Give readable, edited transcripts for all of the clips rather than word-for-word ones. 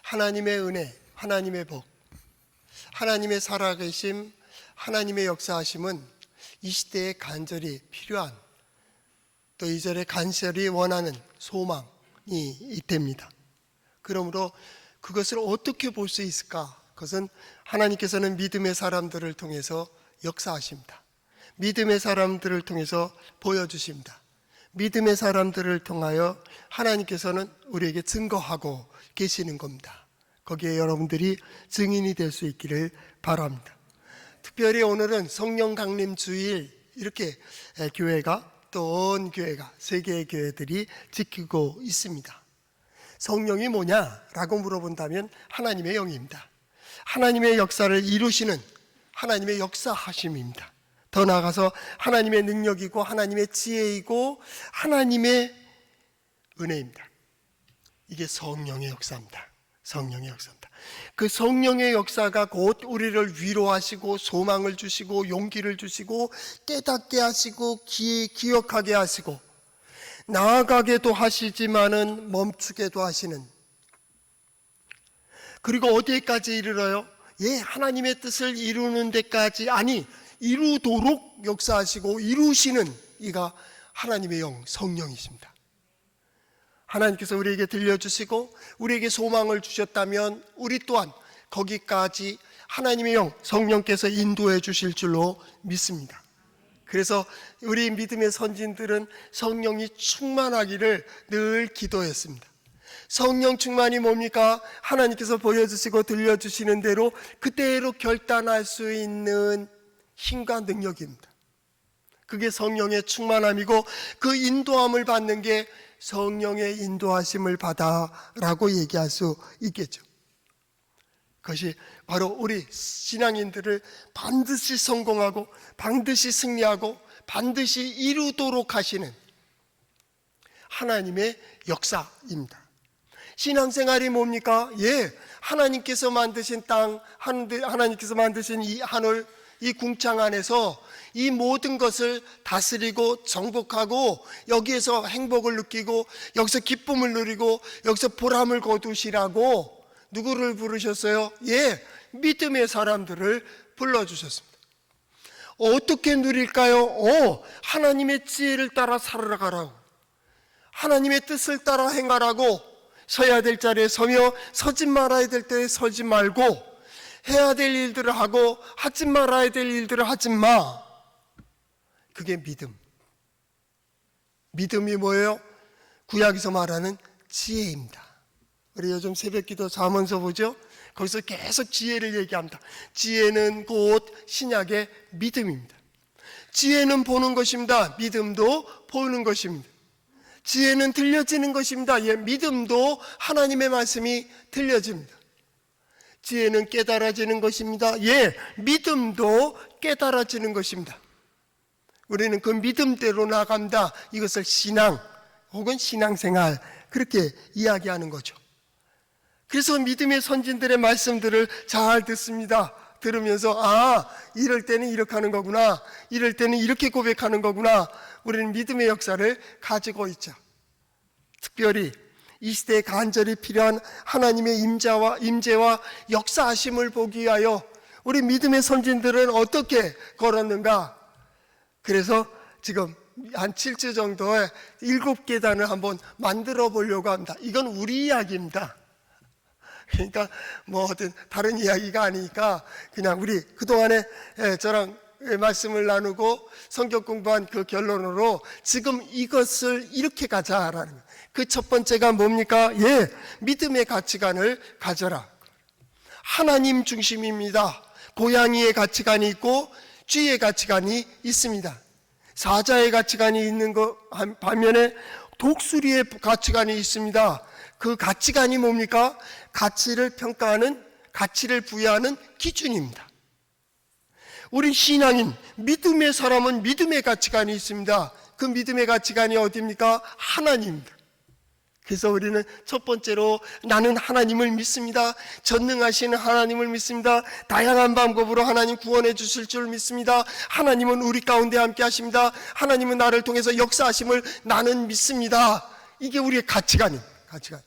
하나님의 은혜, 하나님의 복, 하나님의 살아계심, 하나님의 역사하심은 이 시대에 간절히 필요한, 또 이절에 간절히 원하는 소망이 있답니다. 그러므로 그것을 어떻게 볼 수 있을까? 그것은 하나님께서는 믿음의 사람들을 통해서 역사하십니다. 믿음의 사람들을 통해서 보여주십니다. 믿음의 사람들을 통하여 하나님께서는 우리에게 증거하고 계시는 겁니다. 거기에 여러분들이 증인이 될 수 있기를 바랍니다. 특별히 오늘은 성령 강림 주일, 이렇게 교회가 또 온 교회가, 세 개의 교회들이 지키고 있습니다. 성령이 뭐냐라고 물어본다면 하나님의 영입니다. 하나님의 역사를 이루시는 하나님의 역사하심입니다. 더 나아가서 하나님의 능력이고 하나님의 지혜이고 하나님의 은혜입니다. 이게 성령의 역사입니다. 성령의 역사입니다. 그 성령의 역사가 곧 우리를 위로하시고 소망을 주시고 용기를 주시고 깨닫게 하시고 기억하게 하시고 나아가게도 하시지만은 멈추게도 하시는, 그리고 어디까지 이르러요? 하나님의 뜻을 이루는 데까지, 아니 이루도록 역사하시고 이루시는 이가 하나님의 영, 성령이십니다. 하나님께서 우리에게 들려주시고 우리에게 소망을 주셨다면 우리 또한 거기까지 하나님의 영, 성령께서 인도해 주실 줄로 믿습니다. 그래서 우리 믿음의 선진들은 성령이 충만하기를 늘 기도했습니다. 성령 충만이 뭡니까? 하나님께서 보여주시고 들려주시는 대로 그대로 결단할 수 있는 힘과 능력입니다. 그게 성령의 충만함이고, 그 인도함을 받는 게 성령의 인도하심을 받아라고 얘기할 수 있겠죠. 그것이 바로 우리 신앙인들을 반드시 성공하고 반드시 승리하고 반드시 이루도록 하시는 하나님의 역사입니다. 신앙생활이 뭡니까? 하나님께서 만드신 땅, 하나님께서 만드신 이 하늘, 이 궁창 안에서 이 모든 것을 다스리고 정복하고 여기에서 행복을 느끼고 여기서 기쁨을 누리고 여기서 보람을 거두시라고 누구를 부르셨어요? 믿음의 사람들을 불러주셨습니다. 어떻게 누릴까요? 하나님의 지혜를 따라 살아가라고, 하나님의 뜻을 따라 행하라고, 서야 될 자리에 서며 서지 말아야 될 때에 서지 말고, 해야 될 일들을 하고 하지 말아야 될 일들을 하지 마. 그게 믿음. 믿음이 뭐예요? 구약에서 말하는 지혜입니다. 우리 요즘 새벽기도 자문서 보죠? 거기서 계속 지혜를 얘기합니다. 지혜는 곧 신약의 믿음입니다. 지혜는 보는 것입니다. 믿음도 보는 것입니다. 지혜는 들려지는 것입니다. 믿음도 하나님의 말씀이 들려집니다. 지혜는 깨달아지는 것입니다. 믿음도 깨달아지는 것입니다. 우리는 그 믿음대로 나간다. 이것을 신앙 혹은 신앙생활, 그렇게 이야기하는 거죠. 그래서 믿음의 선진들의 말씀들을 잘 듣습니다. 들으면서 이럴 때는 이렇게 하는 거구나, 이럴 때는 이렇게 고백하는 거구나. 우리는 믿음의 역사를 가지고 있죠. 특별히 이 시대에 간절히 필요한 하나님의 임재와 역사하심을 보기 위하여 우리 믿음의 선진들은 어떻게 걸었는가? 그래서 지금 한 7주 정도의 7계단을 한번 만들어 보려고 합니다. 이건 우리 이야기입니다. 그러니까 어떤 다른 이야기가 아니니까 그냥 우리 그동안에 저랑 말씀을 나누고 성경 공부한 그 결론으로 지금 이것을 이렇게 가자라는 거예요. 그 첫 번째가 뭡니까? 믿음의 가치관을 가져라. 하나님 중심입니다. 고양이의 가치관이 있고 쥐의 가치관이 있습니다. 사자의 가치관이 있는 것 반면에 독수리의 가치관이 있습니다. 그 가치관이 뭡니까? 가치를 평가하는, 가치를 부여하는 기준입니다. 우리 신앙인, 믿음의 사람은 믿음의 가치관이 있습니다. 그 믿음의 가치관이 어디입니까? 하나님입니다. 그래서 우리는 첫 번째로 나는 하나님을 믿습니다. 전능하시는 하나님을 믿습니다. 다양한 방법으로 하나님 구원해 주실 줄 믿습니다. 하나님은 우리 가운데 함께 하십니다. 하나님은 나를 통해서 역사하심을 나는 믿습니다. 이게 우리의 가치관입니다. 가치관.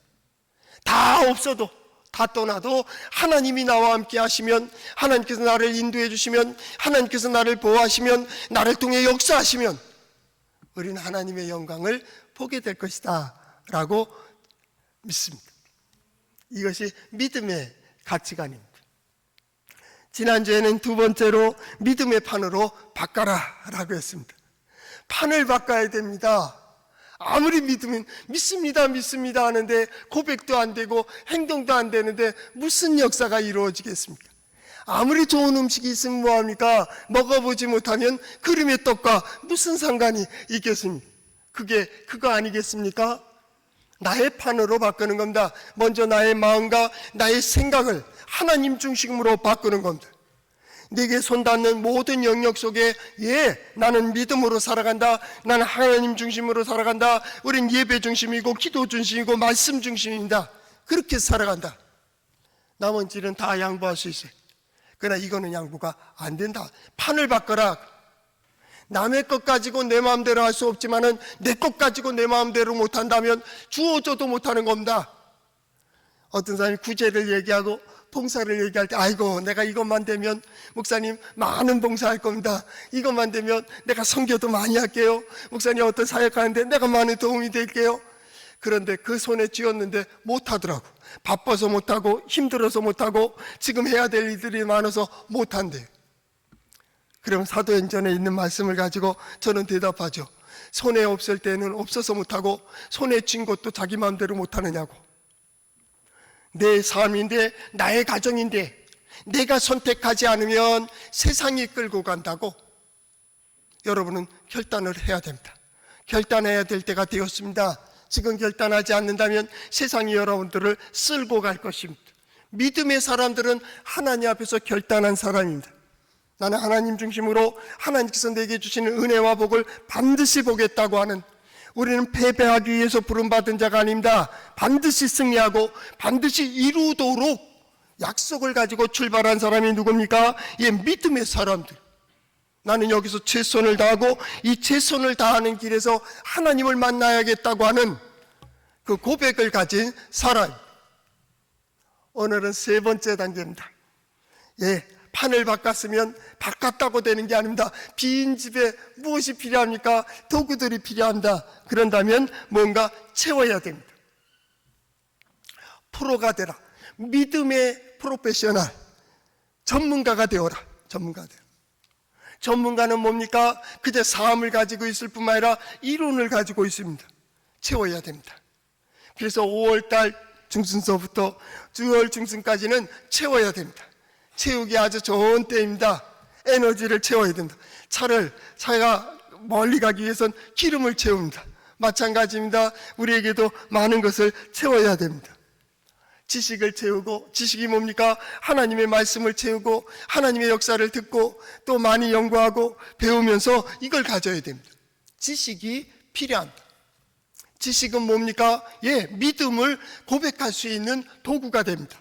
다 없어도, 다 떠나도 하나님이 나와 함께 하시면, 하나님께서 나를 인도해 주시면, 하나님께서 나를 보호하시면, 나를 통해 역사하시면 우리는 하나님의 영광을 보게 될 것이다 라고 믿습니다. 이것이 믿음의 가치관입니다. 지난주에는 두 번째로 믿음의 판으로 바꿔라 라고 했습니다. 판을 바꿔야 됩니다. 아무리 믿으면 믿습니다 하는데 고백도 안 되고 행동도 안 되는데 무슨 역사가 이루어지겠습니까? 아무리 좋은 음식이 있으면 뭐합니까? 먹어보지 못하면 그림의 떡과 무슨 상관이 있겠습니까? 그게 그거 아니겠습니까? 나의 판으로 바꾸는 겁니다. 먼저 나의 마음과 나의 생각을 하나님 중심으로 바꾸는 겁니다. 내게 손닿는 모든 영역 속에 나는 믿음으로 살아간다. 나는 하나님 중심으로 살아간다. 우린 예배 중심이고 기도 중심이고 말씀 중심입니다. 그렇게 살아간다. 나머지는 다 양보할 수 있어요. 그러나 이거는 양보가 안 된다. 판을 바꿔라. 남의 것 가지고 내 마음대로 할 수 없지만은 내 것 가지고 내 마음대로 못한다면 주어줘도 못하는 겁니다. 어떤 사람이 구제를 얘기하고 봉사를 얘기할 때 아이고 내가 이것만 되면 목사님 많은 봉사할 겁니다. 이것만 되면 내가 선교도 많이 할게요. 목사님 어떤 사역하는데 내가 많은 도움이 될게요. 그런데 그 손에 쥐었는데 못하더라고. 바빠서 못하고 힘들어서 못하고 지금 해야 될 일들이 많아서 못한대요. 그럼 사도행전에 있는 말씀을 가지고 저는 대답하죠. 손에 없을 때는 없어서 못하고 손에 쥔 것도 자기 마음대로 못하느냐고. 내 삶인데 나의 가정인데 내가 선택하지 않으면 세상이 끌고 간다고. 여러분은 결단을 해야 됩니다. 결단해야 될 때가 되었습니다. 지금 결단하지 않는다면 세상이 여러분들을 쓸고 갈 것입니다. 믿음의 사람들은 하나님 앞에서 결단한 사람입니다. 나는 하나님 중심으로 하나님께서 내게 주시는 은혜와 복을 반드시 보겠다고 하는, 우리는 패배하기 위해서 부름받은 자가 아닙니다. 반드시 승리하고 반드시 이루도록 약속을 가지고 출발한 사람이 누굽니까? 믿음의 사람들. 나는 여기서 최선을 다하고 이 최선을 다하는 길에서 하나님을 만나야겠다고 하는 그 고백을 가진 사람. 오늘은 세 번째 단계입니다. 판을 바꿨으면 바꿨다고 되는 게 아닙니다. 빈 집에 무엇이 필요합니까? 도구들이 필요합니다. 그런다면 뭔가 채워야 됩니다. 프로가 되라. 믿음의 프로페셔널, 전문가가 되어라. 전문가는 뭡니까? 그저 삶을 가지고 있을 뿐만 아니라 이론을 가지고 있습니다. 채워야 됩니다. 그래서 5월달 중순서부터 6월 중순까지는 채워야 됩니다. 채우기 아주 좋은 때입니다. 에너지를 채워야 된다. 차가 멀리 가기 위해선 기름을 채웁니다. 마찬가지입니다. 우리에게도 많은 것을 채워야 됩니다. 지식을 채우고, 지식이 뭡니까? 하나님의 말씀을 채우고 하나님의 역사를 듣고 또 많이 연구하고 배우면서 이걸 가져야 됩니다. 지식이 필요합니다. 지식은 뭡니까? 믿음을 고백할 수 있는 도구가 됩니다.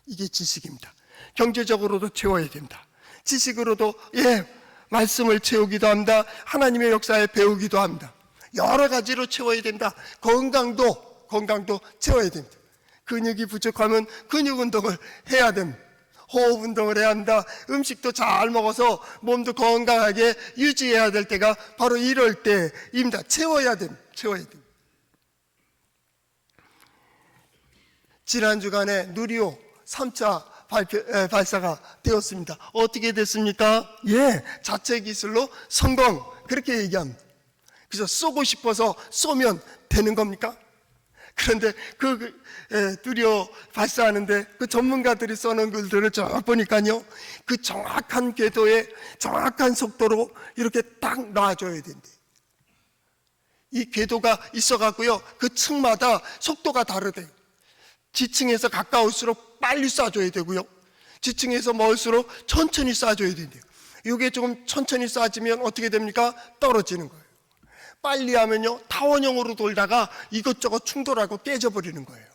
이게 지식입니다. 경제적으로도 채워야 됩니다. 지식으로도 말씀을 채우기도 합니다. 하나님의 역사에 배우기도 합니다. 여러 가지로 채워야 된다. 건강도 채워야 됩니다. 근육이 부족하면 근육 운동을 해야 됩니다. 호흡 운동을 해야 합니다. 음식도 잘 먹어서 몸도 건강하게 유지해야 될 때가 바로 이럴 때입니다. 채워야 됩니다. 지난 주간에 누리호 3차 발사가 되었습니다. 어떻게 됐습니까? 자체 기술로 성공, 그렇게 얘기합니다. 그래서 쏘고 싶어서 쏘면 되는 겁니까? 그런데 누리호 발사하는데 그 전문가들이 쏘는 글들을 쭉 보니까요, 그 정확한 궤도에 정확한 속도로 이렇게 딱 놔줘야 된대. 이 궤도가 있어갖고요, 그 층마다 속도가 다르대요. 지층에서 가까울수록 빨리 쏴줘야 되고요, 지층에서 멀수록 천천히 쏴줘야 된대요. 이게 조금 천천히 쏴지면 어떻게 됩니까? 떨어지는 거예요. 빨리 하면요, 타원형으로 돌다가 이것저것 충돌하고 깨져버리는 거예요.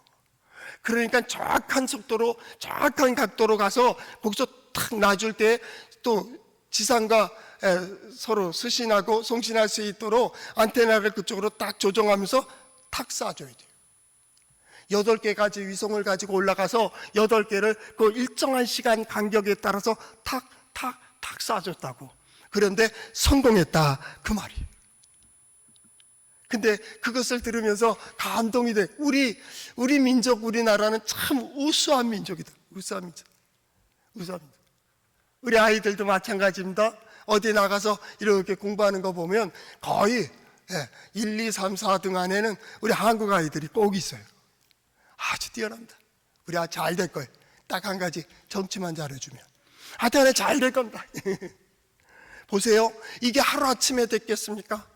그러니까 정확한 속도로 정확한 각도로 가서 거기서 탁 놔줄 때 또 지상과 서로 수신하고 송신할 수 있도록 안테나를 그쪽으로 딱 조정하면서 탁 쏴줘야 돼요. 8개까지 위성을 가지고 올라가서 8개를 그 일정한 시간 간격에 따라서 탁 쏴줬다고. 그런데 성공했다 그 말이에요. 근데 그것을 들으면서 감동이 돼. 우리 민족, 우리나라는 참 우수한 민족이다. 우수한 민족. 우리 아이들도 마찬가지입니다. 어디 나가서 이렇게 공부하는 거 보면 거의 1, 2, 3, 4등 안에는 우리 한국 아이들이 꼭 있어요. 아주 뛰어납니다. 우리 잘 될 거예요. 딱 한 가지, 정치만 잘해주면. 하여튼 잘 될 겁니다. 보세요. 이게 하루아침에 됐겠습니까?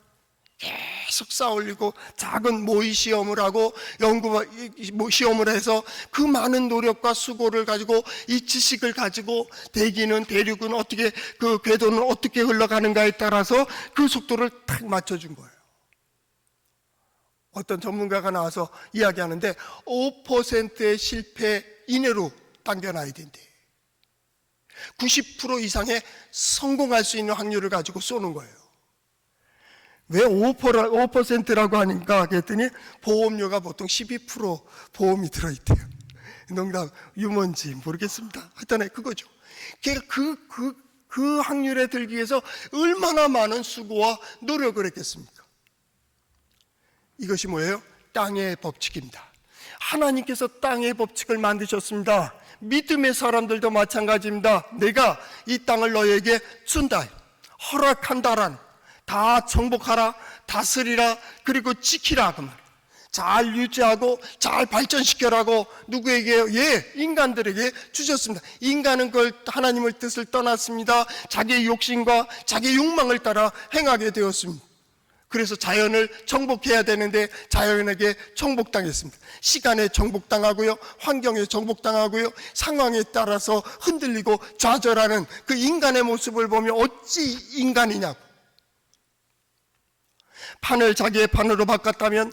계속 쌓아올리고 작은 모의 시험을 하고 연구 시험을 해서 그 많은 노력과 수고를 가지고 이 지식을 가지고 대륙은 어떻게, 그 궤도는 어떻게 흘러가는가에 따라서 그 속도를 딱 맞춰준 거예요. 어떤 전문가가 나와서 이야기하는데 5%의 실패 이내로 당겨놔야 된대. 90% 이상의 성공할 수 있는 확률을 가지고 쏘는 거예요. 왜 5%라고 하니까 그랬더니 보험료가 보통 12% 보험이 들어있대요. 농담, 유머인지 모르겠습니다. 하여튼 그거죠. 그 확률에 들기 위해서 얼마나 많은 수고와 노력을 했겠습니까? 이것이 뭐예요? 땅의 법칙입니다. 하나님께서 땅의 법칙을 만드셨습니다. 믿음의 사람들도 마찬가지입니다. 내가 이 땅을 너에게 준다, 허락한다란, 다 정복하라, 다스리라, 그리고 지키라 그 말. 잘 유지하고 잘 발전시켜라고 누구에게요? 인간들에게 주셨습니다. 인간은 그걸 하나님의 뜻을 떠났습니다. 자기의 욕심과 자기의 욕망을 따라 행하게 되었습니다. 그래서 자연을 정복해야 되는데 자연에게 정복당했습니다. 시간에 정복당하고요, 환경에 정복당하고요, 상황에 따라서 흔들리고 좌절하는 그 인간의 모습을 보면 어찌 인간이냐고. 판을 자기의 판으로 바꿨다면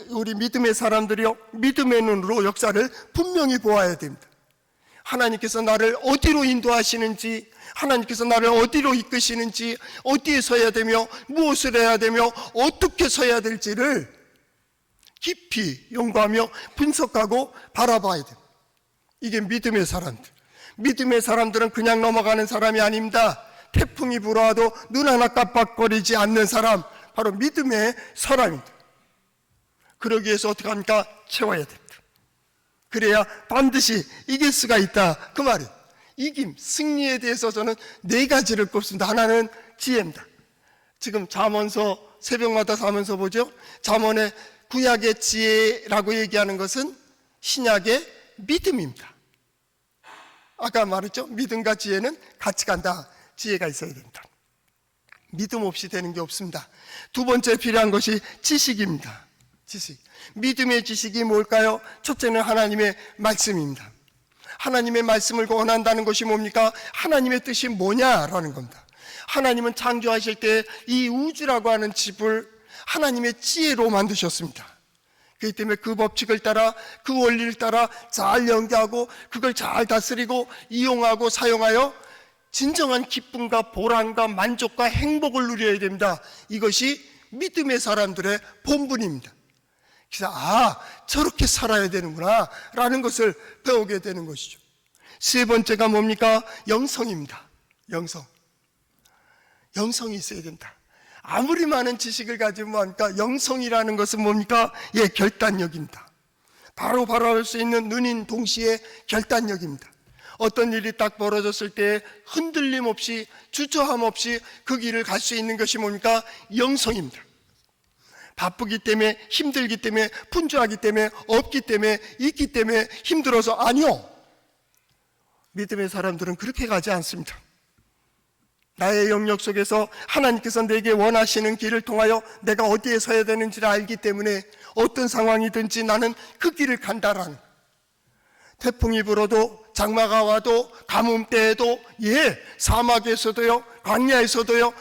우리 믿음의 사람들이요, 믿음의 눈으로 역사를 분명히 보아야 됩니다. 하나님께서 나를 어디로 인도하시는지, 하나님께서 나를 어디로 이끄시는지, 어디에 서야 되며 무엇을 해야 되며 어떻게 서야 될지를 깊이 연구하며 분석하고 바라봐야 됩니다. 이게 믿음의 사람들. 믿음의 사람들은 그냥 넘어가는 사람이 아닙니다. 태풍이 불어와도 눈 하나 깜빡거리지 않는 사람, 바로 믿음의 사람입니다. 그러기 위해서 어떻게 합니까? 채워야 됩니다. 그래야 반드시 이길 수가 있다 그 말이에요. 이김, 승리에 대해서 저는 4가지를 꼽습니다. 하나는 지혜입니다. 지금 잠언서, 새벽마다 잠언서 보죠. 잠언의 구약의 지혜라고 얘기하는 것은 신약의 믿음입니다. 아까 말했죠. 믿음과 지혜는 같이 간다. 지혜가 있어야 된다. 믿음 없이 되는 게 없습니다. 두 번째 필요한 것이 지식입니다. 지식. 믿음의 지식이 뭘까요? 첫째는 하나님의 말씀입니다. 하나님의 말씀을 원한다는 것이 뭡니까? 하나님의 뜻이 뭐냐라는 겁니다. 하나님은 창조하실 때 이 우주라고 하는 집을 하나님의 지혜로 만드셨습니다. 그렇기 때문에 그 법칙을 따라, 그 원리를 따라 잘 연구하고 그걸 잘 다스리고 이용하고 사용하여 진정한 기쁨과 보람과 만족과 행복을 누려야 됩니다. 이것이 믿음의 사람들의 본분입니다. 그래서 저렇게 살아야 되는구나 라는 것을 배우게 되는 것이죠. 세 번째가 뭡니까? 영성입니다. 영성이 있어야 된다. 아무리 많은 지식을 가지고 하니까 영성이라는 것은 뭡니까? 결단력입니다. 바로 할 수 있는 눈인 동시에 결단력입니다. 어떤 일이 딱 벌어졌을 때 흔들림 없이, 주저함 없이 그 길을 갈 수 있는 것이 뭡니까? 영성입니다. 바쁘기 때문에, 힘들기 때문에, 분주하기 때문에, 없기 때문에, 있기 때문에 힘들어서, 아니요. 믿음의 사람들은 그렇게 가지 않습니다. 나의 영역 속에서 하나님께서 내게 원하시는 길을 통하여 내가 어디에 서야 되는지를 알기 때문에 어떤 상황이든지 나는 그 길을 간다라는, 태풍이 불어도, 장마가 와도, 가뭄 때에도, 사막에서도요, 광야에서도요,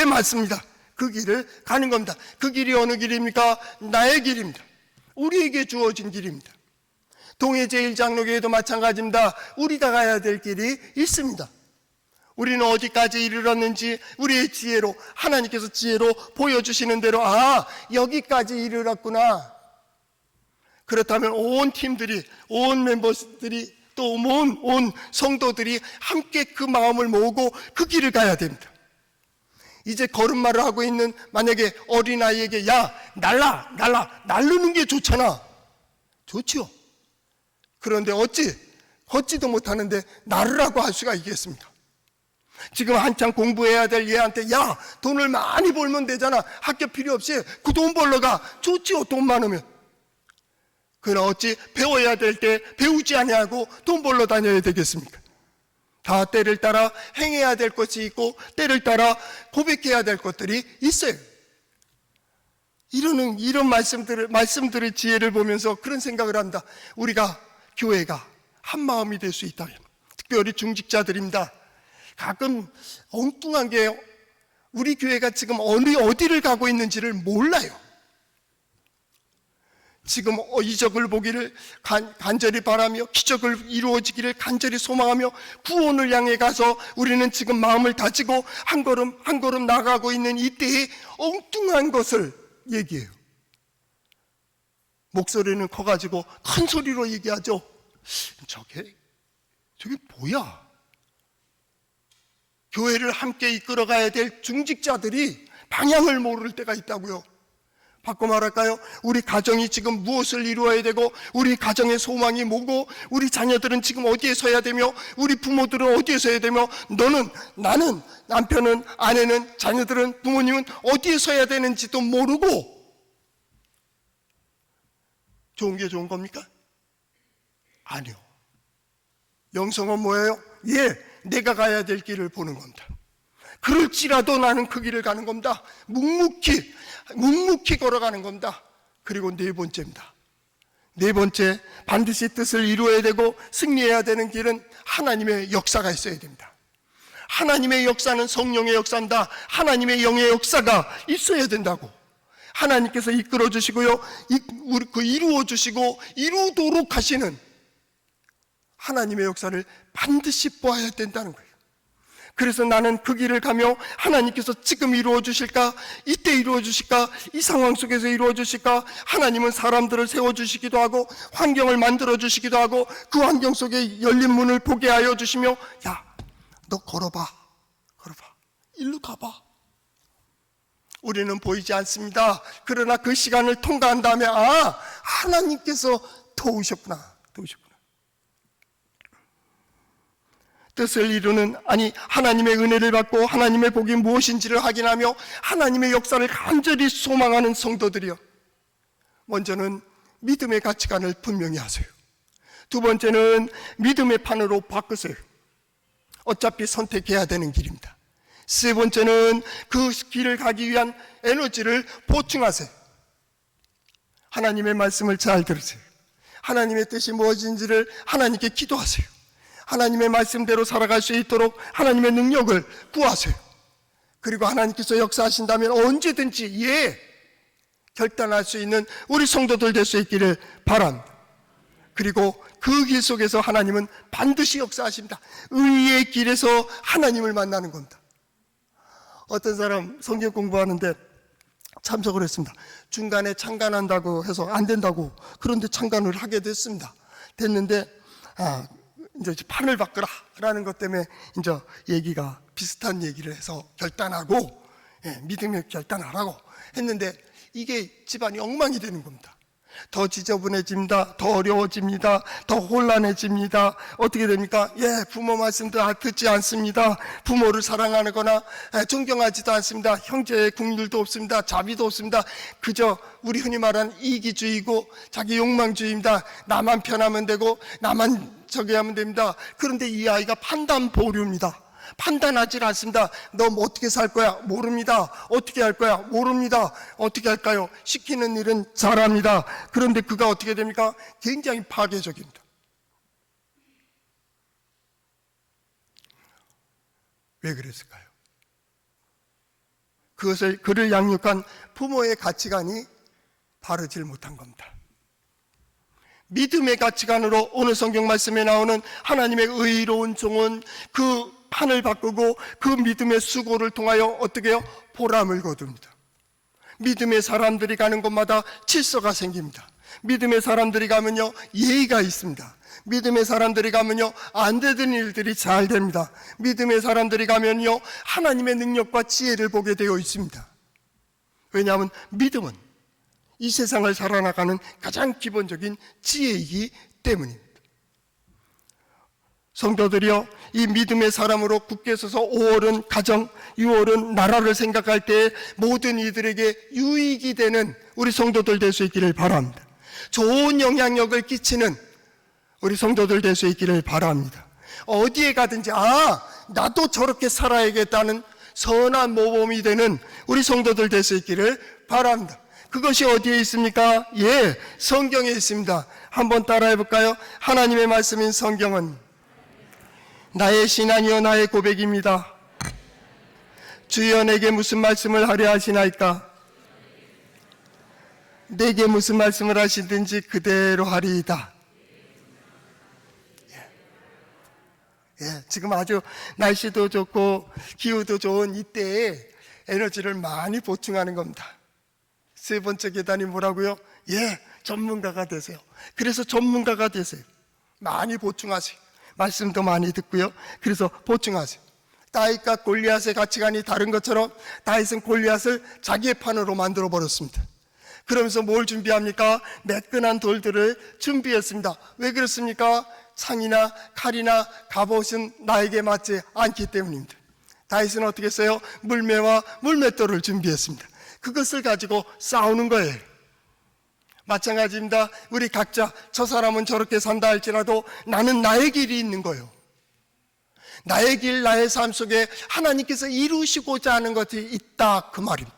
맞습니다. 그 길을 가는 겁니다. 그 길이 어느 길입니까? 나의 길입니다. 우리에게 주어진 길입니다. 동해 제1장로교회도 마찬가지입니다. 우리가 가야 될 길이 있습니다. 우리는 어디까지 이르렀는지 우리의 지혜로, 하나님께서 지혜로 보여주시는 대로 여기까지 이르렀구나. 그렇다면 온 팀들이, 온 멤버들이, 또 온 성도들이 함께 그 마음을 모으고 그 길을 가야 됩니다. 이제 걸음마를 하고 있는 만약에 어린아이에게 야 날르는 게 좋잖아. 좋지요. 그런데 어찌 걷지도 못하는데 날으라고 할 수가 있겠습니까? 지금 한창 공부해야 될 얘한테 야 돈을 많이 벌면 되잖아. 학교 필요 없이 그 돈 벌러 가. 좋지요. 돈 많으면. 그러나 어찌 배워야 될 때 배우지 아니하고 돈 벌러 다녀야 되겠습니까? 다 때를 따라 행해야 될 것이 있고 때를 따라 고백해야 될 것들이 있어요. 이런 말씀들의 지혜를 보면서 그런 생각을 합니다. 우리가 교회가 한 마음이 될 수 있다면, 특별히 중직자들입니다. 가끔 엉뚱한 게 우리 교회가 지금 어디를 가고 있는지를 몰라요. 지금 이적을 보기를 간절히 바라며 기적을 이루어지기를 간절히 소망하며 구원을 향해 가서 우리는 지금 마음을 다지고 한 걸음 한 걸음 나가고 있는 이때에 엉뚱한 것을 얘기해요. 목소리는 커가지고 큰 소리로 얘기하죠. 저게 뭐야? 교회를 함께 이끌어가야 될 중직자들이 방향을 모를 때가 있다고요. 바꿔 말할까요? 우리 가정이 지금 무엇을 이루어야 되고 우리 가정의 소망이 뭐고 우리 자녀들은 지금 어디에 서야 되며 우리 부모들은 어디에 서야 되며 나는, 남편은, 아내는, 자녀들은, 부모님은 어디에 서야 되는지도 모르고 좋은 게 좋은 겁니까? 아니요. 영성은 뭐예요? 내가 가야 될 길을 보는 겁니다. 그럴지라도 나는 그 길을 가는 겁니다. 묵묵히 걸어가는 겁니다. 그리고 네 번째입니다. 네 번째, 반드시 뜻을 이루어야 되고 승리해야 되는 길은 하나님의 역사가 있어야 됩니다. 하나님의 역사는 성령의 역사입니다. 하나님의 영의 역사가 있어야 된다고. 하나님께서 이끌어 주시고요, 이루어 주시고 이루도록 하시는 하나님의 역사를 반드시 보아야 된다는 거예요. 그래서 나는 그 길을 가며 하나님께서 지금 이루어 주실까? 이때 이루어 주실까? 이 상황 속에서 이루어 주실까? 하나님은 사람들을 세워 주시기도 하고 환경을 만들어 주시기도 하고 그 환경 속에 열린 문을 보게 하여 주시며 야, 너 걸어봐. 일로 가봐. 우리는 보이지 않습니다. 그러나 그 시간을 통과한 다음에 하나님께서 도우셨구나. 뜻을 이루는, 하나님의 은혜를 받고 하나님의 복이 무엇인지를 확인하며 하나님의 역사를 간절히 소망하는 성도들이요, 먼저는 믿음의 가치관을 분명히 하세요. 두 번째는 믿음의 판으로 바꾸세요. 어차피 선택해야 되는 길입니다. 세 번째는 그 길을 가기 위한 에너지를 보충하세요. 하나님의 말씀을 잘 들으세요. 하나님의 뜻이 무엇인지를 하나님께 기도하세요. 하나님의 말씀대로 살아갈 수 있도록 하나님의 능력을 구하세요. 그리고 하나님께서 역사하신다면 언제든지 결단할 수 있는 우리 성도들 될 수 있기를 바랍니다. 그리고 그 길 속에서 하나님은 반드시 역사하십니다. 의의 길에서 하나님을 만나는 겁니다. 어떤 사람 성경 공부하는데 참석을 했습니다. 중간에 창간한다고 해서 안 된다고, 그런데 창간을 하게 됐는데 이제 판을 바꾸라 라는 것 때문에 이제 얘기가 비슷한 얘기를 해서 결단하고, 믿음의 결단하라고 했는데 이게 집안이 엉망이 되는 겁니다. 더 지저분해집니다. 더 어려워집니다. 더 혼란해집니다. 어떻게 됩니까? 부모 말씀도 듣지 않습니다. 부모를 사랑하거나 존경하지도 않습니다. 형제의 국률도 없습니다. 자비도 없습니다. 그저 우리 흔히 말하는 이기주의고 자기 욕망주의입니다. 나만 편하면 되고 나만 저기 하면 됩니다. 그런데 이 아이가 판단 보류입니다. 판단하지 않습니다. 너 어떻게 살 거야? 모릅니다. 어떻게 할 거야? 모릅니다. 어떻게 할까요? 시키는 일은 잘합니다. 그런데 그가 어떻게 됩니까? 굉장히 파괴적입니다. 왜 그랬을까요? 그를 양육한 부모의 가치관이 바르질 못한 겁니다. 믿음의 가치관으로 오늘 성경 말씀에 나오는 하나님의 의로운 종은 그 판을 바꾸고 그 믿음의 수고를 통하여 어떻게 해요? 보람을 거둡니다. 믿음의 사람들이 가는 곳마다 질서가 생깁니다. 믿음의 사람들이 가면요, 예의가 있습니다. 믿음의 사람들이 가면요, 안 되던 일들이 잘 됩니다. 믿음의 사람들이 가면요, 하나님의 능력과 지혜를 보게 되어 있습니다. 왜냐하면 믿음은 이 세상을 살아나가는 가장 기본적인 지혜이기 때문입니다. 성도들이요, 이 믿음의 사람으로 굳게 서서 5월은 가정, 6월은 나라를 생각할 때 모든 이들에게 유익이 되는 우리 성도들 될 수 있기를 바랍니다. 좋은 영향력을 끼치는 우리 성도들 될 수 있기를 바랍니다. 어디에 가든지 나도 저렇게 살아야겠다는 선한 모범이 되는 우리 성도들 될 수 있기를 바랍니다. 그것이 어디에 있습니까? 성경에 있습니다. 한번 따라해 볼까요? 하나님의 말씀인 성경은 나의 신앙이요 나의 고백입니다. 주여 내게 무슨 말씀을 하려 하시나이까? 내게 무슨 말씀을 하시든지 그대로 하리이다. 지금 아주 날씨도 좋고 기후도 좋은 이때에 에너지를 많이 보충하는 겁니다. 세 번째 계단이 뭐라고요? 전문가가 되세요. 그래서 전문가가 되세요. 많이 보충하세요. 말씀도 많이 듣고요. 그래서 보충하세요. 다윗과 골리앗의 가치관이 다른 것처럼 다윗은 골리앗을 자기의 판으로 만들어 버렸습니다. 그러면서 뭘 준비합니까? 매끈한 돌들을 준비했습니다. 왜 그렇습니까? 창이나 칼이나 갑옷은 나에게 맞지 않기 때문입니다. 다윗은 어떻게 했어요? 물매와 물맷돌을 준비했습니다. 그것을 가지고 싸우는 거예요. 마찬가지입니다. 우리 각자 저 사람은 저렇게 산다 할지라도 나는 나의 길이 있는 거예요. 나의 길, 나의 삶 속에 하나님께서 이루시고자 하는 것이 있다, 그 말입니다.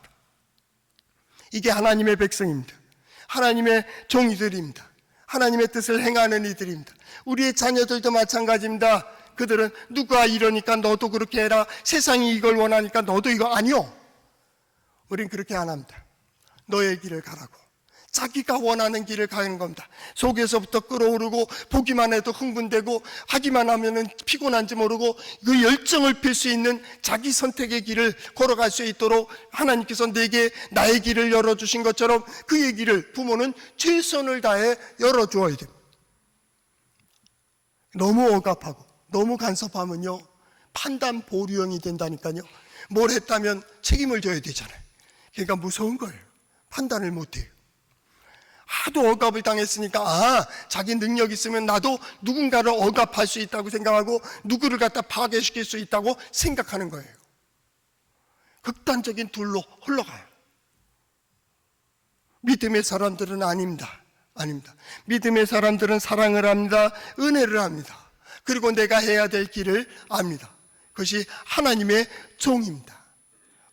이게 하나님의 백성입니다. 하나님의 종이들입니다. 하나님의 뜻을 행하는 이들입니다. 우리의 자녀들도 마찬가지입니다. 그들은 누가 이러니까 너도 그렇게 해라, 세상이 이걸 원하니까 너도 이거, 아니요. 우린 그렇게 안 합니다. 너의 길을 가라고, 자기가 원하는 길을 가는 겁니다. 속에서부터 끓어오르고 보기만 해도 흥분되고 하기만 하면은 피곤한지 모르고 그 열정을 필 수 있는 자기 선택의 길을 걸어갈 수 있도록 하나님께서 내게 나의 길을 열어주신 것처럼 그의 길을 부모는 최선을 다해 열어주어야 됩니다. 너무 억압하고 너무 간섭하면요, 판단 보류형이 된다니까요. 뭘 했다면 책임을 져야 되잖아요. 그러니까 무서운 거예요. 판단을 못해요. 하도 억압을 당했으니까 자기 능력 있으면 나도 누군가를 억압할 수 있다고 생각하고 누구를 갖다 파괴시킬 수 있다고 생각하는 거예요. 극단적인 둘로 흘러가요. 믿음의 사람들은 아닙니다. 믿음의 사람들은 사랑을 합니다. 은혜를 합니다. 그리고 내가 해야 될 길을 압니다. 그것이 하나님의 종입니다.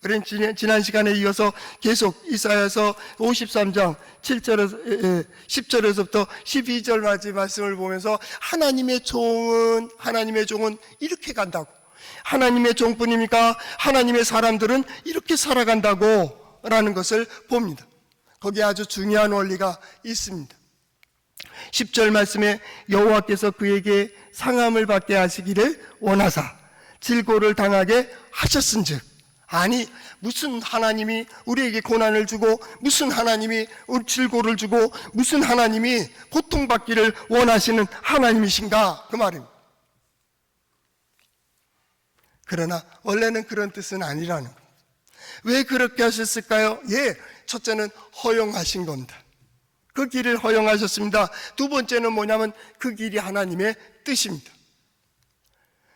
우리는 지난 시간에 이어서 계속 이사야서 53장 10절에서부터 12절까지 말씀을 보면서 하나님의 종은 이렇게 간다고, 하나님의 종뿐입니까? 하나님의 사람들은 이렇게 살아간다고 라는 것을 봅니다. 거기에 아주 중요한 원리가 있습니다. 10절 말씀에 여호와께서 그에게 상함을 받게 하시기를 원하사 질고를 당하게 하셨은즉, 아니 무슨 하나님이 우리에게 고난을 주고 무슨 하나님이 우리 질고를 주고 무슨 하나님이 고통받기를 원하시는 하나님이신가, 그 말입니다. 그러나 원래는 그런 뜻은 아니라는 겁니다. 왜 그렇게 하셨을까요? 첫째는 허용하신 겁니다. 그 길을 허용하셨습니다. 두 번째는 뭐냐면 그 길이 하나님의 뜻입니다.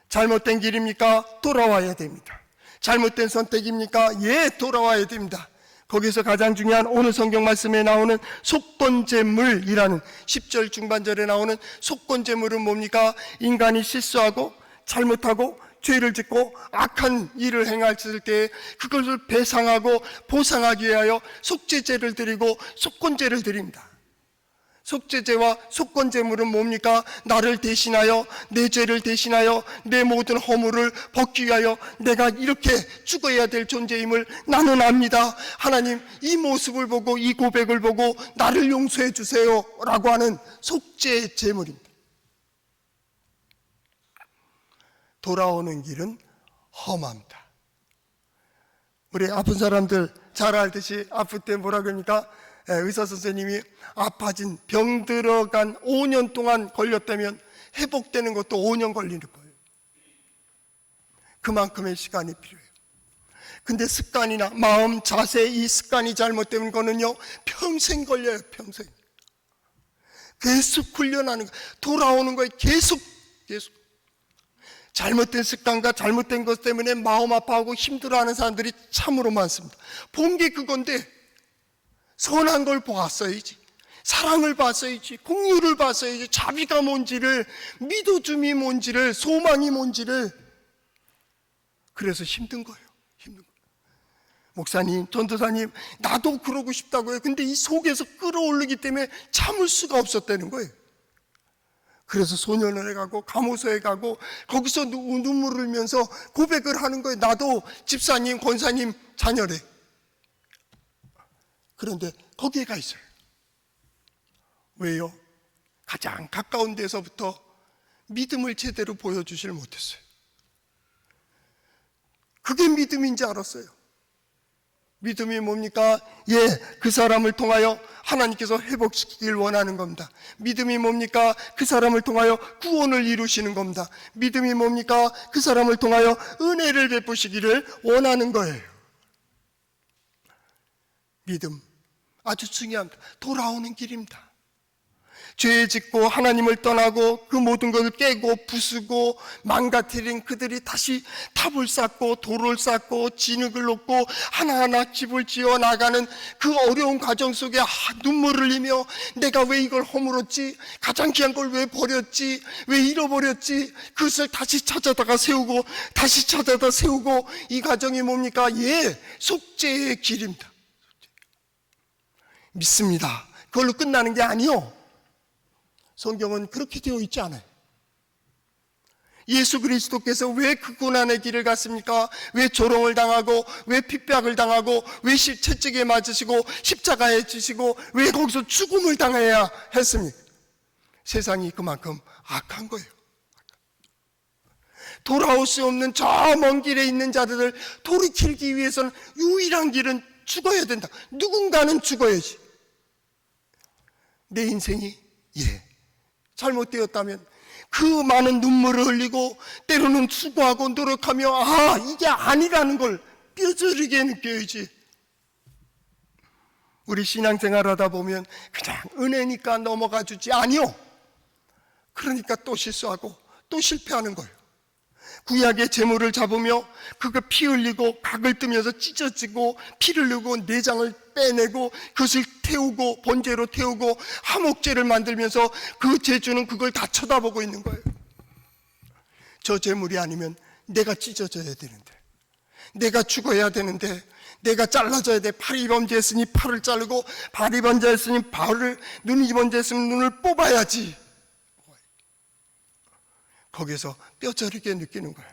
잘못된 길입니까? 돌아와야 됩니다. 잘못된 선택입니까? 돌아와야 됩니다. 거기서 가장 중요한 오늘 성경 말씀에 나오는 속건제물이라는 10절 중반절에 나오는 속건제물은 뭡니까? 인간이 실수하고 잘못하고 죄를 짓고 악한 일을 행했을 때 그것을 배상하고 보상하기 위하여 속죄제를 드리고 속건제를 드립니다. 속죄제와 속건제물은 뭡니까? 나를 대신하여, 내 죄를 대신하여, 내 모든 허물을 벗기 위하여 내가 이렇게 죽어야 될 존재임을 나는 압니다. 하나님, 이 모습을 보고 이 고백을 보고 나를 용서해 주세요 라고 하는 속죄제물입니다. 돌아오는 길은 험합니다. 우리 아픈 사람들 잘 알듯이 아플 때 뭐라 그럽니까? 의사 선생님이 아파진 병 들어간 5년 동안 걸렸다면 회복되는 것도 5년 걸리는 거예요. 그만큼의 시간이 필요해요. 근데 습관이나 마음, 자세, 이 습관이 잘못되는 거는요, 평생 걸려요. 평생. 계속 훈련하는 거, 돌아오는 거에 계속. 잘못된 습관과 잘못된 것 때문에 마음 아파하고 힘들어하는 사람들이 참으로 많습니다. 본 게 그건데 선한 걸 봤어야지, 사랑을 봤어야지, 공유를 봤어야지, 자비가 뭔지를, 믿어줌이 뭔지를, 소망이 뭔지를. 그래서 힘든 거예요. 힘든 거예요. 목사님, 전도사님, 나도 그러고 싶다고요. 근데 이 속에서 끌어올리기 때문에 참을 수가 없었다는 거예요. 그래서 소년원에 가고 감호소에 가고 거기서 눈물을 흘면서 고백을 하는 거예요. 나도 집사님, 권사님 자녀래. 그런데 거기에 가 있어요. 왜요? 가장 가까운 데서부터 믿음을 제대로 보여주질 못했어요. 그게 믿음인지 알았어요. 믿음이 뭡니까? 그 사람을 통하여 하나님께서 회복시키길 원하는 겁니다. 믿음이 뭡니까? 그 사람을 통하여 구원을 이루시는 겁니다. 믿음이 뭡니까? 그 사람을 통하여 은혜를 베푸시기를 원하는 거예요. 믿음, 아주 중요합니다. 돌아오는 길입니다. 죄 짓고 하나님을 떠나고 그 모든 것을 깨고 부수고 망가뜨린 그들이 다시 탑을 쌓고 돌을 쌓고 진흙을 놓고 하나하나 집을 지어 나가는 그 어려운 과정 속에 눈물을 흘리며 내가 왜 이걸 허물었지? 가장 귀한 걸 왜 버렸지? 왜 잃어버렸지? 그것을 다시 찾아다가 세우고 다시 찾아다 세우고, 이 과정이 뭡니까? 속죄의 길입니다. 믿습니다. 그걸로 끝나는 게 아니요. 성경은 그렇게 되어 있지 않아요. 예수 그리스도께서 왜 그 고난의 길을 갔습니까? 왜 조롱을 당하고, 왜 핍박을 당하고, 왜 채찍에 맞으시고 십자가에 지시고, 왜 거기서 죽음을 당해야 했습니까? 세상이 그만큼 악한 거예요. 돌아올 수 없는 저 먼 길에 있는 자들을 돌이키기 위해서는 유일한 길은 죽어야 된다. 누군가는 죽어야지. 내 인생이 잘못되었다면 그 많은 눈물을 흘리고 때로는 수고하고 노력하며 이게 아니라는 걸 뼈저리게 느껴야지. 우리 신앙생활 하다 보면 그냥 은혜니까 넘어가 주지, 아니요. 그러니까 또 실수하고 또 실패하는 거예요. 구약의 제물을 잡으며 그거 피 흘리고 각을 뜨면서 찢어지고 피를 흘리고 내장을 빼내고 그것을 태우고 번제로 태우고 화목제를 만들면서 그 제주는 그걸 다 쳐다보고 있는 거예요. 저 제물이 아니면 내가 찢어져야 되는데, 내가 죽어야 되는데, 내가 잘라져야 돼. 팔이 범죄했으니 팔을 자르고, 발이 범죄했으니 발을, 눈이 범죄했으면 눈을 뽑아야지. 거기서 뼈저리게 느끼는 거예요.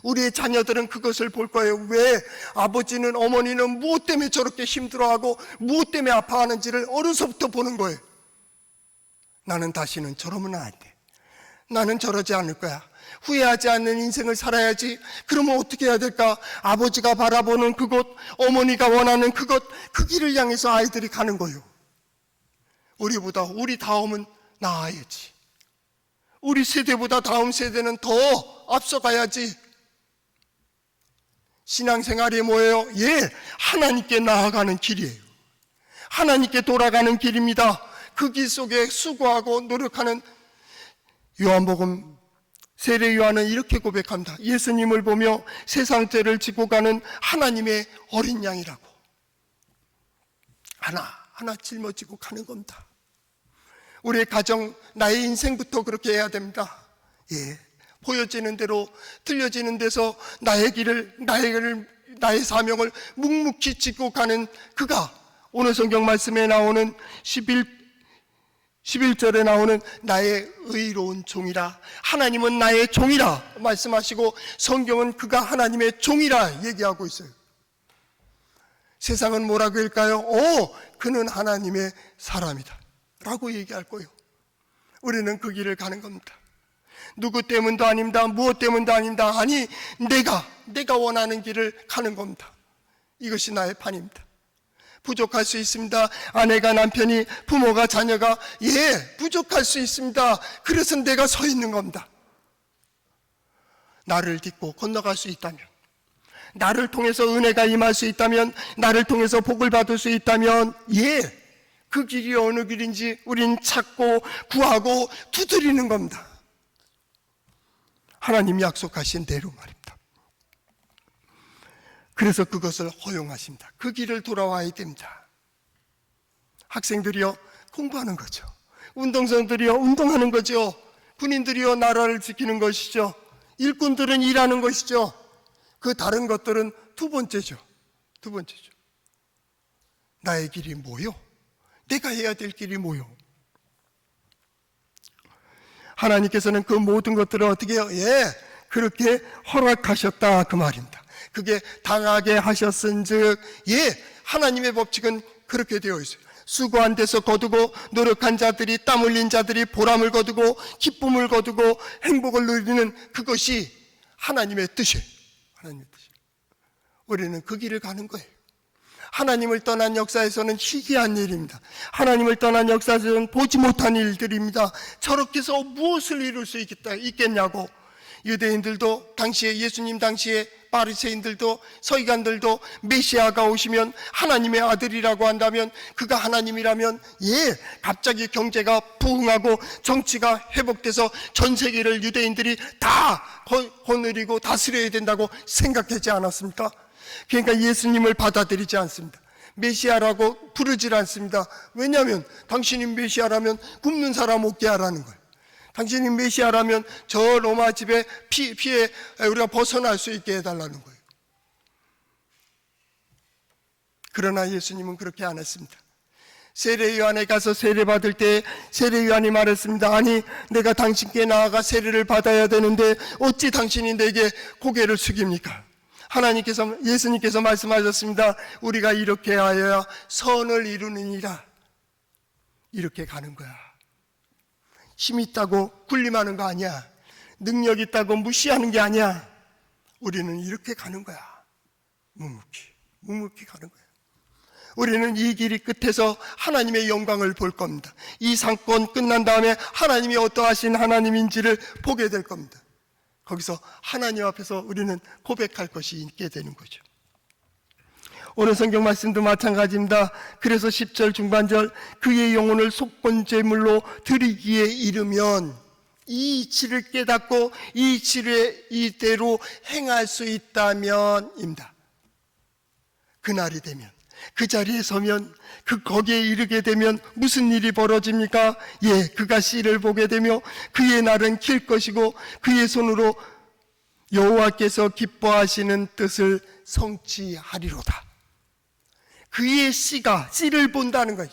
우리의 자녀들은 그것을 볼 거예요. 왜 아버지는, 어머니는 무엇 때문에 저렇게 힘들어하고 무엇 때문에 아파하는지를 어려서부터 보는 거예요. 나는 다시는 저러면 안 돼. 나는 저러지 않을 거야. 후회하지 않는 인생을 살아야지. 그러면 어떻게 해야 될까? 아버지가 바라보는 그곳, 어머니가 원하는 그곳, 그 길을 향해서 아이들이 가는 거예요. 우리보다 우리 다음은 나아야지. 우리 세대보다 다음 세대는 더 앞서가야지. 신앙생활이 뭐예요? 하나님께 나아가는 길이에요. 하나님께 돌아가는 길입니다. 그 길 속에 수고하고 노력하는, 요한복음 세례 요한은 이렇게 고백합니다. 예수님을 보며 세상 죄를 지고 가는 하나님의 어린 양이라고. 하나 짊어지고 가는 겁니다. 우리의 가정, 나의 인생부터 그렇게 해야 됩니다. 보여지는 대로, 들려지는 데서 나의 길을, 나의 사명을 묵묵히 지고 가는 그가, 오늘 성경 말씀에 나오는 11절에 나오는 나의 의로운 종이라, 하나님은 나의 종이라 말씀하시고 성경은 그가 하나님의 종이라 얘기하고 있어요. 세상은 뭐라고 할까요? 그는 하나님의 사람이다 라고 얘기할 거예요. 우리는 그 길을 가는 겁니다. 누구 때문도 아닙니다. 무엇 때문도 아닙니다. 아니, 내가 원하는 길을 가는 겁니다. 이것이 나의 판입니다. 부족할 수 있습니다. 아내가, 남편이, 부모가, 자녀가 부족할 수 있습니다. 그래서 내가 서 있는 겁니다. 나를 딛고 건너갈 수 있다면, 나를 통해서 은혜가 임할 수 있다면, 나를 통해서 복을 받을 수 있다면 그 길이 어느 길인지 우린 찾고 구하고 두드리는 겁니다. 하나님 약속하신 대로 말입니다. 그래서 그것을 허용하십니다. 그 길을 돌아와야 됩니다. 학생들이요, 공부하는 거죠. 운동선들이요, 운동하는 거죠. 군인들이요, 나라를 지키는 것이죠. 일꾼들은 일하는 것이죠. 그 다른 것들은 두 번째죠. 나의 길이 뭐요? 내가 해야 될 길이 뭐요? 하나님께서는 그 모든 것들을 어떻게 해요? 그렇게 허락하셨다 그 말입니다. 그게 당하게 하셨은즉 하나님의 법칙은 그렇게 되어 있어요. 수고한 데서 거두고 노력한 자들이, 땀 흘린 자들이 보람을 거두고 기쁨을 거두고 행복을 누리는 그것이 하나님의 뜻이에요. 우리는 그 길을 가는 거예요. 하나님을 떠난 역사에서는 희귀한 일입니다. 하나님을 떠난 역사에서는 보지 못한 일들입니다. 저렇게 해서 무엇을 이룰 수 있겠냐고. 유대인들도 당시에, 예수님 당시에 바리새인들도, 서기관들도 메시아가 오시면 하나님의 아들이라고 한다면, 그가 하나님이라면 갑자기 경제가 부흥하고 정치가 회복돼서 전 세계를 유대인들이 다 거느리고 다스려야 된다고 생각하지 않았습니까? 그러니까 예수님을 받아들이지 않습니다. 메시아라고 부르질 않습니다. 왜냐하면 당신이 메시아라면 굶는 사람 먹게 하라는 거예요. 당신이 메시아라면 저 로마 집의 피해 우리가 벗어날 수 있게 해달라는 거예요. 그러나 예수님은 그렇게 안 했습니다. 세례요한에 가서 세례받을 때 세례요한이 말했습니다. 아니, 내가 당신께 나아가 세례를 받아야 되는데 어찌 당신이 내게 고개를 숙입니까? 예수님께서 말씀하셨습니다. 우리가 이렇게 하여야 선을 이루느니라. 이렇게 가는 거야. 힘 있다고 군림하는 거 아니야. 능력 있다고 무시하는 게 아니야. 우리는 이렇게 가는 거야. 묵묵히 가는 거야. 우리는 이 길이 끝에서 하나님의 영광을 볼 겁니다. 이 사건 끝난 다음에 하나님이 어떠하신 하나님인지를 보게 될 겁니다. 거기서 하나님 앞에서 우리는 고백할 것이 있게 되는 거죠. 오늘 성경 말씀도 마찬가지입니다. 그래서 10절 중반절, 그의 영혼을 속건 제물로 드리기에 이르면, 이 이치를 깨닫고 이 이치를 이대로 행할 수 있다면입니다. 그날이 되면, 그 자리에 서면, 거기에 이르게 되면 무슨 일이 벌어집니까? 그가 씨를 보게 되며 그의 날은 길 것이고 그의 손으로 여호와께서 기뻐하시는 뜻을 성취하리로다. 그의 씨를 본다는 거예요.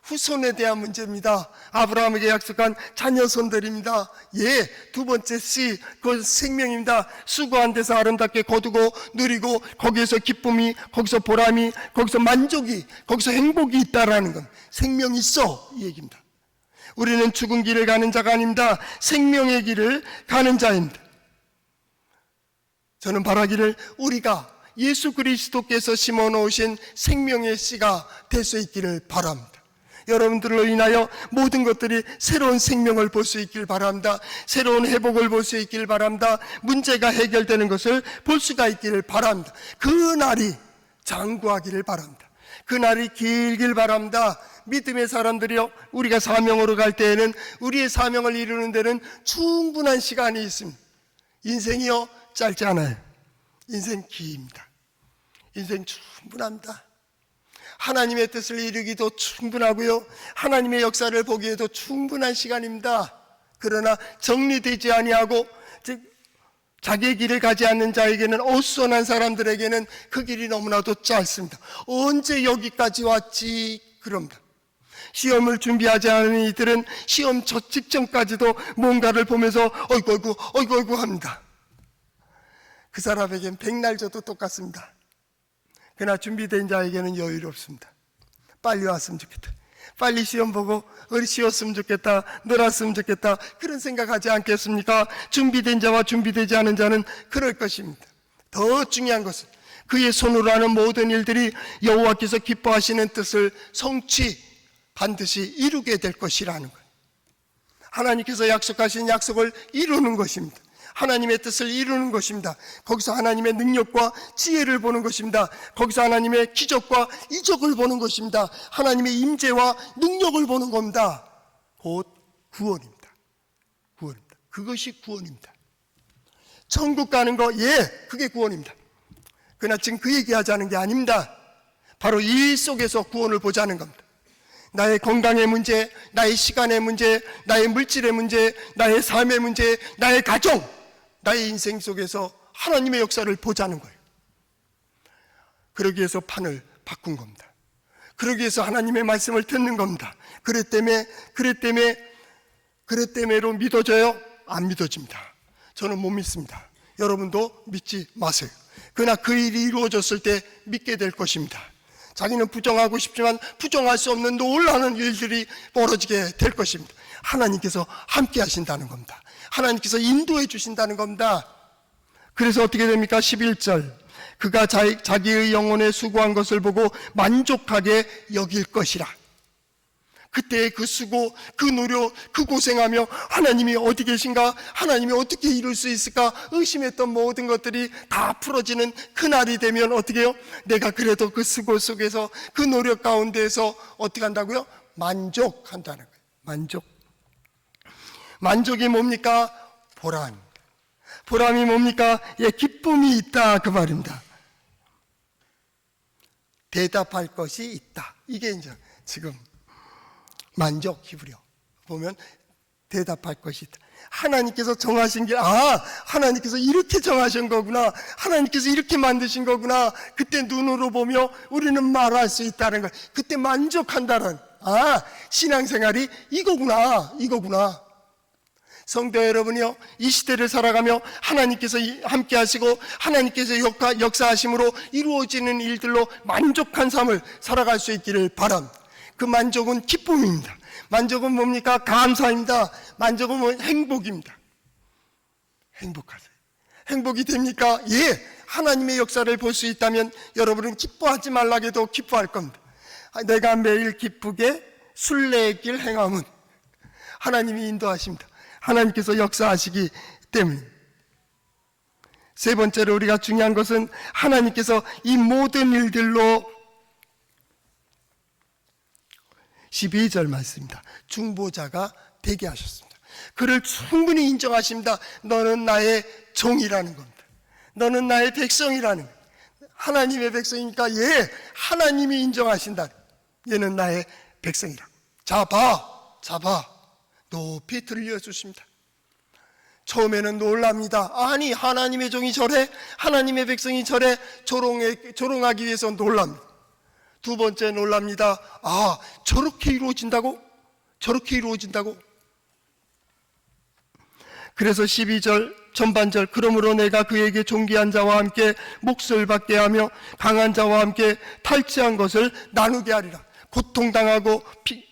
후손에 대한 문제입니다. 아브라함에게 약속한 자녀손들입니다. 두 번째 씨, 그건 생명입니다. 수고한 데서 아름답게 거두고 누리고 거기에서 기쁨이, 거기서 보람이, 거기서 만족이, 거기서 행복이 있다라는 건 생명이 있어, 이 얘기입니다. 우리는 죽은 길을 가는 자가 아닙니다. 생명의 길을 가는 자입니다. 저는 바라기를 우리가 예수 그리스도께서 심어놓으신 생명의 씨가 될 수 있기를 바랍니다. 여러분들로 인하여 모든 것들이 새로운 생명을 볼 수 있길 바랍니다. 새로운 회복을 볼 수 있길 바랍니다. 문제가 해결되는 것을 볼 수가 있기를 바랍니다. 그 날이 장구하기를 바랍니다. 그 날이 길길 바랍니다. 믿음의 사람들이요, 우리가 사명으로 갈 때에는, 우리의 사명을 이루는 데는 충분한 시간이 있습니다. 인생이요, 짧지 않아요. 인생 깁니다. 인생 충분합니다. 하나님의 뜻을 이루기도 충분하고요, 하나님의 역사를 보기에도 충분한 시간입니다. 그러나 정리되지 아니하고 자기의 길을 가지 않는 자에게는, 어수선한 사람들에게는 그 길이 너무나도 짧습니다. 언제 여기까지 왔지? 그럽니다. 시험을 준비하지 않은 이들은 시험 직전까지도 뭔가를 보면서 어이구 합니다. 그 사람에겐 백날 줘도 똑같습니다. 그러나 준비된 자에게는 여유롭습니다. 빨리 왔으면 좋겠다. 빨리 시험 보고 쉬었으면 좋겠다. 놀았으면 좋겠다. 그런 생각하지 않겠습니까? 준비된 자와 준비되지 않은 자는 그럴 것입니다. 더 중요한 것은 그의 손으로 하는 모든 일들이 여호와께서 기뻐하시는 뜻을 반드시 이루게 될 것이라는 거예요. 하나님께서 약속하신 약속을 이루는 것입니다. 하나님의 뜻을 이루는 것입니다. 거기서 하나님의 능력과 지혜를 보는 것입니다. 거기서 하나님의 기적과 이적을 보는 것입니다. 하나님의 임재와 능력을 보는 겁니다. 곧 구원입니다. 구원입니다. 그것이 구원입니다. 천국 가는 거, 그게 구원입니다. 그러나 지금 그 얘기하자는 게 아닙니다. 바로 이 속에서 구원을 보자는 겁니다. 나의 건강의 문제, 나의 시간의 문제, 나의 물질의 문제, 나의 삶의 문제, 나의 가정, 나의 인생 속에서 하나님의 역사를 보자는 거예요. 그러기 위해서 판을 바꾼 겁니다. 그러기 위해서 하나님의 말씀을 듣는 겁니다. 그래 때문에로 믿어져요? 안 믿어집니다. 저는 못 믿습니다. 여러분도 믿지 마세요. 그러나 그 일이 이루어졌을 때 믿게 될 것입니다. 자기는 부정하고 싶지만 부정할 수 없는 놀라운 일들이 벌어지게 될 것입니다. 하나님께서 함께 하신다는 겁니다. 하나님께서 인도해 주신다는 겁니다. 그래서 어떻게 됩니까? 11절, 그가 자기의 영혼에 수고한 것을 보고 만족하게 여길 것이라. 그때 그 수고, 그 노력, 그 고생하며 하나님이 어디 계신가, 하나님이 어떻게 이룰 수 있을까 의심했던 모든 것들이 다 풀어지는 그날이 되면 어떻게 해요? 내가 그래도 그 수고 속에서, 그 노력 가운데에서 어떻게 한다고요? 만족한다는 거예요. 만족이 뭡니까? 보람입니다. 보람이 뭡니까? 기쁨이 있다, 그 말입니다. 대답할 것이 있다. 이게 이제 지금 만족, 히브리어 보면 대답할 것이 있다. 하나님께서 정하신 게, 하나님께서 이렇게 정하신 거구나, 하나님께서 이렇게 만드신 거구나. 그때 눈으로 보며 우리는 말할 수 있다는 걸, 그때 만족한다는, 신앙생활이 이거구나. 성도 여러분이요, 이 시대를 살아가며 하나님께서 함께 하시고 하나님께서 역사하심으로 이루어지는 일들로 만족한 삶을 살아갈 수 있기를 바랍니다. 그 만족은 기쁨입니다. 만족은 뭡니까? 감사입니다. 만족은 행복입니다. 행복하세요. 행복이 됩니까? 하나님의 역사를 볼 수 있다면 여러분은 기뻐하지 말라고 해도 기뻐할 겁니다. 내가 매일 기쁘게 순례의 길 행함은 하나님이 인도하십니다. 하나님께서 역사하시기 때문에. 세 번째로 우리가 중요한 것은 하나님께서 이 모든 일들로 12절 말씀입니다. 중보자가 되게 하셨습니다. 그를 충분히 인정하십니다. 너는 나의 종이라는 겁니다. 너는 나의 백성이라는 겁니다. 하나님의 백성이니까 하나님이 인정하신다. 얘는 나의 백성이라. 잡아. 높이 들려주십니다. 처음에는 놀랍니다. 아니, 하나님의 종이 저래, 하나님의 백성이 저래, 조롱하기 위해서 놀랍니다. 두 번째 놀랍니다. 저렇게 이루어진다고? 그래서 12절 전반절, 그러므로 내가 그에게 존귀한 자와 함께 몫을 받게 하며 강한 자와 함께 탈취한 것을 나누게 하리라. 고통당하고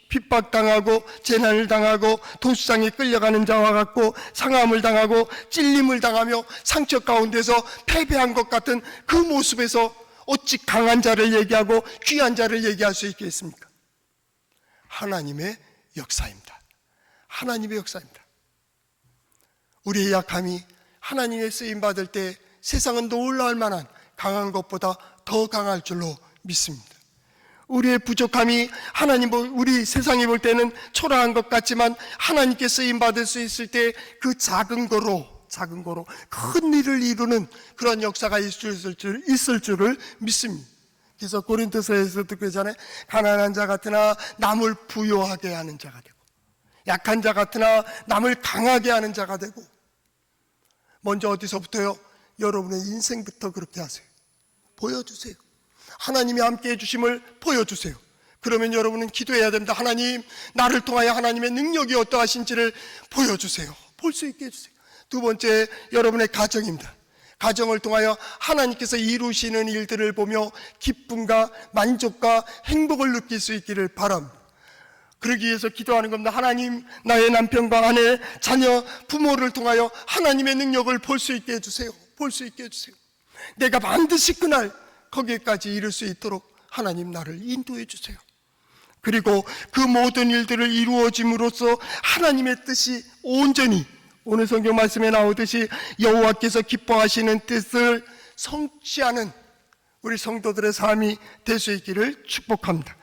핍박당하고 재난을 당하고 도수장에 끌려가는 자와 같고 상함을 당하고 찔림을 당하며 상처 가운데서 패배한 것 같은 그 모습에서 어찌 강한 자를 얘기하고 귀한 자를 얘기할 수 있겠습니까? 하나님의 역사입니다. 하나님의 역사입니다. 우리의 약함이 하나님의 쓰임받을 때 세상은 놀라울 만한 강한 것보다 더 강할 줄로 믿습니다. 우리의 부족함이 우리 세상이 볼 때는 초라한 것 같지만 하나님께 쓰임받을 수 있을 때 그 작은 거로 큰 일을 이루는 그런 역사가 있을 줄을 믿습니다. 그래서 고린도서에서도 그러잖아요. 가난한 자 같으나 남을 부요하게 하는 자가 되고, 약한 자 같으나 남을 강하게 하는 자가 되고. 먼저 어디서부터요? 여러분의 인생부터 그렇게 하세요. 보여주세요. 하나님이 함께 해주심을 보여주세요. 그러면 여러분은 기도해야 됩니다. 하나님, 나를 통하여 하나님의 능력이 어떠하신지를 보여주세요. 볼 수 있게 해주세요. 두 번째, 여러분의 가정입니다. 가정을 통하여 하나님께서 이루시는 일들을 보며 기쁨과 만족과 행복을 느낄 수 있기를 바랍니다. 그러기 위해서 기도하는 겁니다. 하나님, 나의 남편과 아내, 자녀, 부모를 통하여 하나님의 능력을 볼 수 있게 해주세요. 내가 반드시 그날 거기까지 이룰 수 있도록 하나님 나를 인도해 주세요. 그리고 그 모든 일들을 이루어짐으로써 하나님의 뜻이 온전히 오늘 성경 말씀에 나오듯이 여호와께서 기뻐하시는 뜻을 성취하는 우리 성도들의 삶이 될 수 있기를 축복합니다.